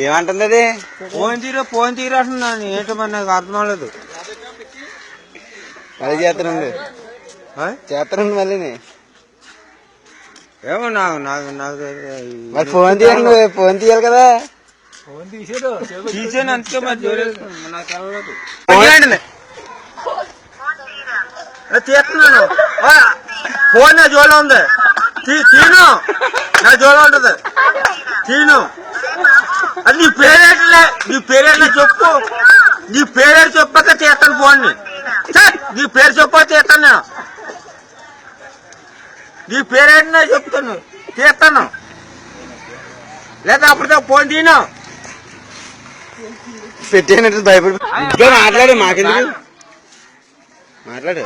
ఏమంటుంది అది? ఫోన్ తీరు అంటున్నాను. ఏంటో మరి నాకు అర్థం అవ్వలేదు. మళ్ళీ చేస్తానండి మళ్ళీ. ఏమో నాకు నాకు నాకు మరి ఫోన్ తీయండి, ఫోన్ తీయాలి కదా. తీసాను అంతే. మరి నాకు తెలవలేదు. తీస్తున్నాను. ఫోన్ నా జోలో ఉంది. తీను, నా జోలో ఉంటది. తీను. అది నీ పేరేట్లే, నీ పేరేట్లే చెప్పు. నీ పేరేడు చెప్పాక తీస్తాను ఫోన్ ని. నీ పేరు చెప్పా తీస్తాను నేను. నీ పేరేంటో చెప్తాను, తీస్తాను. లేదా అప్పటితో ఫోన్ తీను. పెట్టేనట్టు భయపడి ఇంకా మాట్లాడు. మాకెందుకు మాట్లాడు,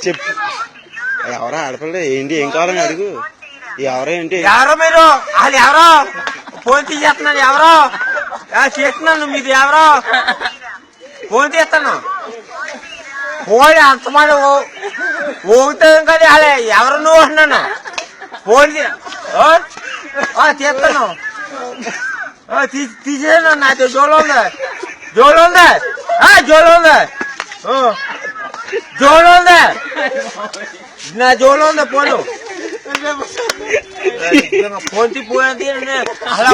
చెప్పు. ఎవరో ఆడపిల్ల ఏంటి, ఏం కావాలని అడుగు. ఎవరో ఏంటి, ఎవరో మీరు, వాళ్ళు ఎవరో ఫోన్ తీసేస్తున్నాను. ఎవరో చేస్తున్నాను, మీది ఎవరో ఫోన్ తీస్తాను. ఫోన్ అంతమంది ఊగుతాం కదా. అలా ఎవరు నువ్వు అంటున్నాను. ఫోన్ తీస్తాను. తీసేసాను. నాతో జోలో ఉంది, జోలో ఉంది, జోలో ఉంది, జోలో ఉంది. నా జోలో ఉంది ఫోన్. ఫోన్ తీపోయింది అలా